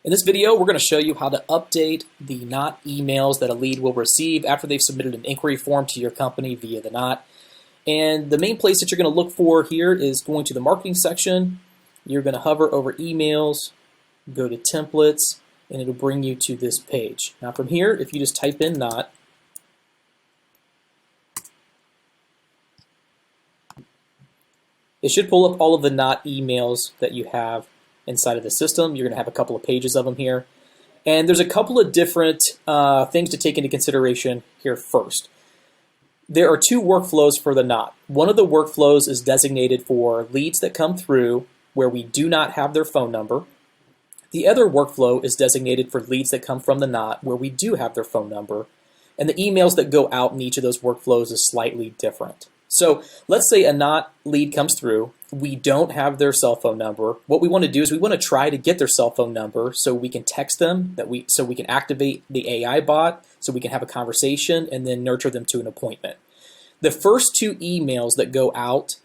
In this video, we're going to show you how to update the not emails that a lead will receive after they've submitted an inquiry form to your company via the not. And the main place that you're going to look for here is going to the marketing section. You're going to hover over emails, go to templates, and it'll bring you to this page. Now from here, if you just type in not, it should pull up all of the not emails that you have inside of the system. You're going to have a couple of pages of them here. And there's a couple of different things to take into consideration here first. There are two workflows for the not. One of the workflows is designated for leads that come through where we do not have their phone number. The other workflow is designated for leads that come from the not where we do have their phone number. And the emails that go out in each of those workflows is slightly different. So let's say a not lead comes through, we don't have their cell phone number. What we want to do is we want to try to get their cell phone number so we can text them, so we can activate the AI bot, so we can have a conversation and then nurture them to an appointment. The first two emails that go out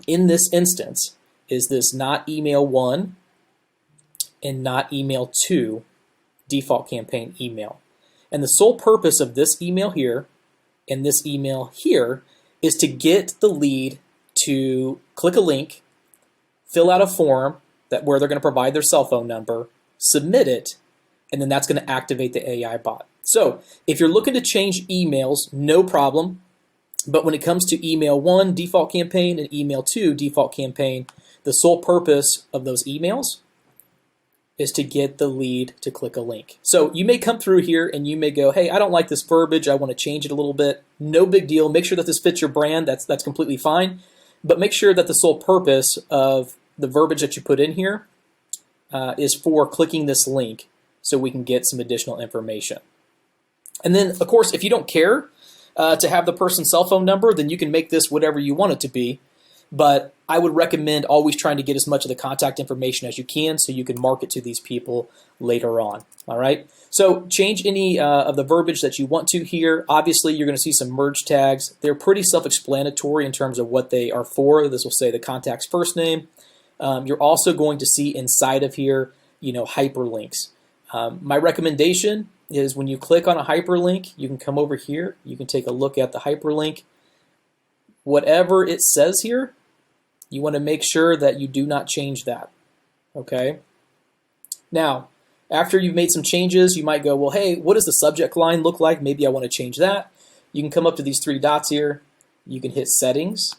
in this instance is this not email 1 and not email 2 default campaign email. And the sole purpose of this email here and this email here is to get the lead to click a link, fill out a form where they're going to provide their cell phone number, submit it, and then that's going to activate the AI bot. So if you're looking to change emails, no problem. But when it comes to email 1 default campaign and email 2 default campaign, the sole purpose of those emails is to get the lead to click a link. So you may come through here and you may go, hey, I don't like this verbiage, I want to change it a little bit. No big deal. Make sure that this fits your brand. That's completely fine. But make sure that the sole purpose of the verbiage that you put in here is for clicking this link so we can get some additional information. And then, of course, if you don't care to have the person's cell phone number, then you can make this whatever you want it to be. But I would recommend always trying to get as much of the contact information as you can so you can market to these people later on. All right. So change any of the verbiage that you want to here. Obviously, you're going to see some merge tags. They're pretty self-explanatory in terms of what they are for. This will say the contact's first name. You're also going to see inside of here, hyperlinks. My recommendation is when you click on a hyperlink, you can come over here. You can take a look at the hyperlink. Whatever it says here, you want to make sure that you do not change that, okay? Now, after you've made some changes, you might go, well, hey, what does the subject line look like? Maybe I want to change that. You can come up to these three dots here. You can hit settings,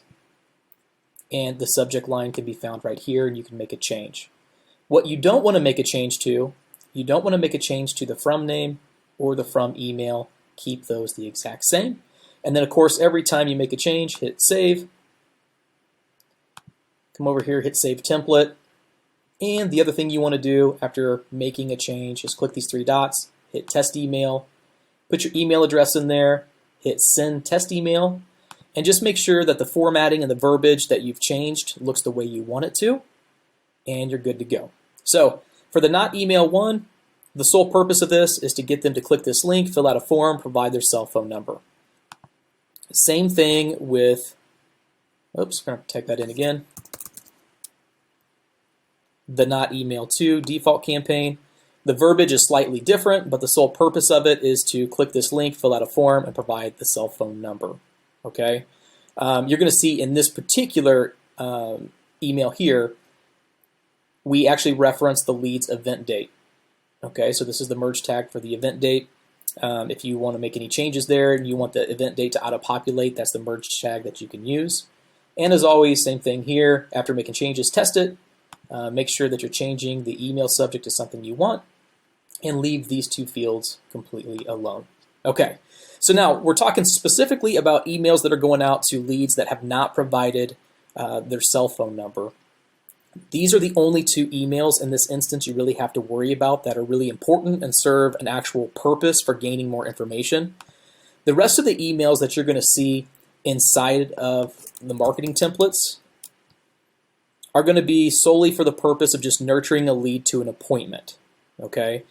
and the subject line can be found right here, and you can make a change. What you don't want to make a change to, you don't want to make a change to the from name or the from email. Keep those the exact same. And then, of course, every time you make a change, hit save. Come over here, hit save template. And the other thing you want to do after making a change is click these three dots, hit test email, put your email address in there, hit send test email, and just make sure that the formatting and the verbiage that you've changed looks the way you want it to, and you're good to go. So for the not email 1, the sole purpose of this is to get them to click this link, fill out a form, provide their cell phone number. Same thing with, oops, I'm going to type that in again. The not email 2 default campaign. The verbiage is slightly different, but the sole purpose of it is to click this link, fill out a form, and provide the cell phone number. Okay. You're going to see in this particular email here, we actually reference the lead's event date. Okay, so this is the merge tag for the event date. If you want to make any changes there and you want the event date to auto-populate, that's the merge tag that you can use. And as always, same thing here. After making changes, test it. Make sure that you're changing the email subject to something you want and leave these two fields completely alone. Okay, so now we're talking specifically about emails that are going out to leads that have not provided their cell phone number. These are the only two emails in this instance you really have to worry about that are really important and serve an actual purpose for gaining more information. The rest of the emails that you're going to see inside of the marketing templates are going to be solely for the purpose of just nurturing a lead to an appointment, okay?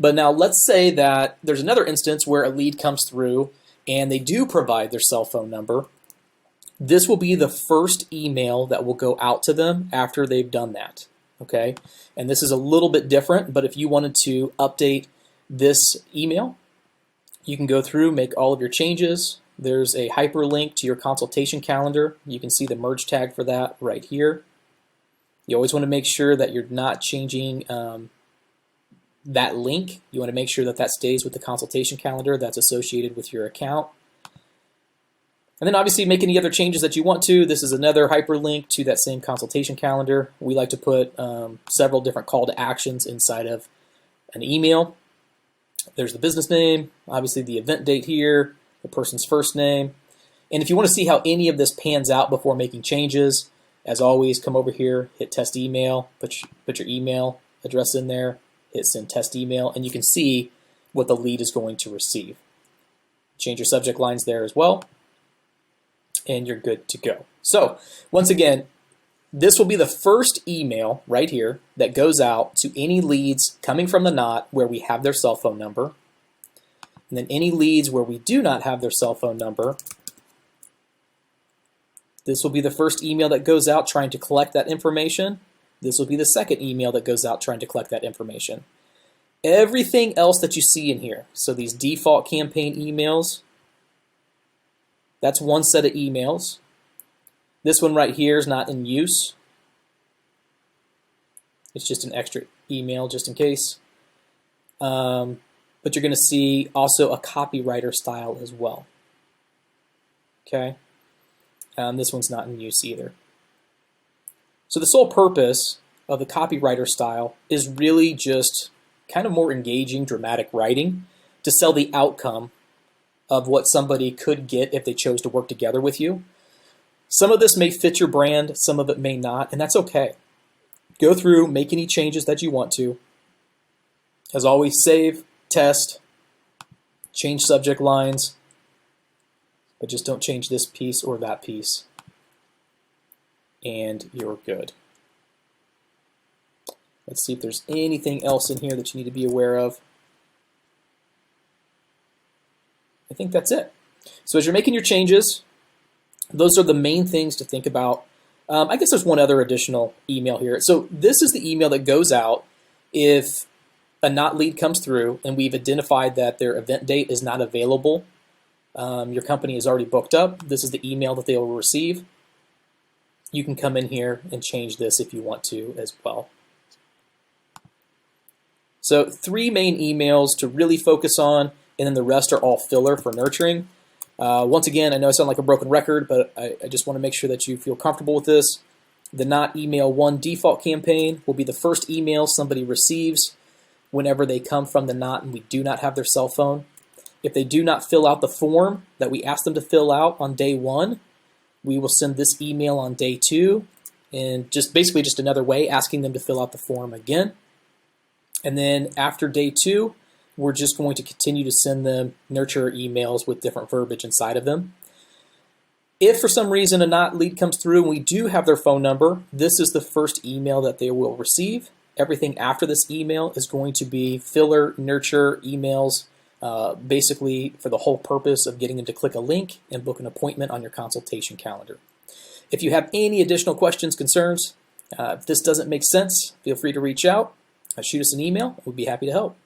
But now let's say that there's another instance where a lead comes through and they do provide their cell phone number. This will be the first email that will go out to them after they've done that. okay? And this is a little bit different, but if you wanted to update this email, you can go through, make all of your changes. There's a hyperlink to your consultation calendar. You can see the merge tag for that right here. You always want to make sure that you're not changing that link. You want to make sure that that stays with the consultation calendar that's associated with your account. And then obviously make any other changes that you want to. This is another hyperlink to that same consultation calendar. We like to put several different call to actions inside of an email. There's the business name, obviously the event date here, the person's first name. And if you want to see how any of this pans out before making changes, as always, come over here, hit test email, put your email address in there, hit send test email, and you can see what the lead is going to receive. Change your subject lines there as well, and you're good to go. So once again, this will be the first email right here that goes out to any leads coming from the knot where we have their cell phone number. And then any leads where we do not have their cell phone number, this will be the first email that goes out trying to collect that information. This will be the second email that goes out trying to collect that information. Everything else that you see in here, so these default campaign emails, that's one set of emails. This one right here is not in use. It's just an extra email just in case. But you're going to see also a copywriter style as well. Okay? This one's not in use either. So the sole purpose of the copywriter style is really just kind of more engaging, dramatic writing to sell the outcome of what somebody could get if they chose to work together with you. Some of this may fit your brand, some of it may not, and that's okay. Go through, make any changes that you want to. As always, save, test, change subject lines, but just don't change this piece or that piece, and you're good. Let's see if there's anything else in here that you need to be aware of. I think that's it. So as you're making your changes, those are the main things to think about. I guess there's one other additional email here. So this is the email that goes out if a not lead comes through and we've identified that their event date is not available. Your company is already booked up. This is the email that they will receive. You can come in here and change this if you want to as well. So 3 main emails to really focus on, and then the rest are all filler for nurturing. Once again, I know I sound like a broken record, but I just want to make sure that you feel comfortable with this. The not email 1 default campaign will be the first email somebody receives whenever they come from the knot and we do not have their cell phone. If they do not fill out the form that we asked them to fill out on day 1, we will send this email on day 2, and basically just another way asking them to fill out the form again. And then after day 2, we're just going to continue to send them nurture emails with different verbiage inside of them. If for some reason a not lead comes through and we do have their phone number, this is the first email that they will receive. Everything after this email is going to be filler, nurture emails, basically for the whole purpose of getting them to click a link and book an appointment on your consultation calendar. If you have any additional questions, concerns, if this doesn't make sense, feel free to reach out, shoot us an email. We'd be happy to help.